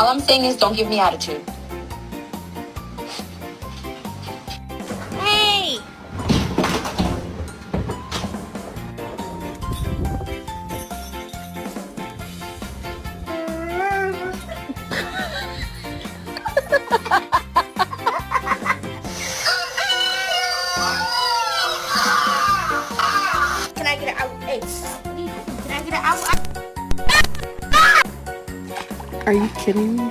All I'm saying is don't give me attitude. Hey! Can I get it out? Hey, can I get it out? Are you kidding me?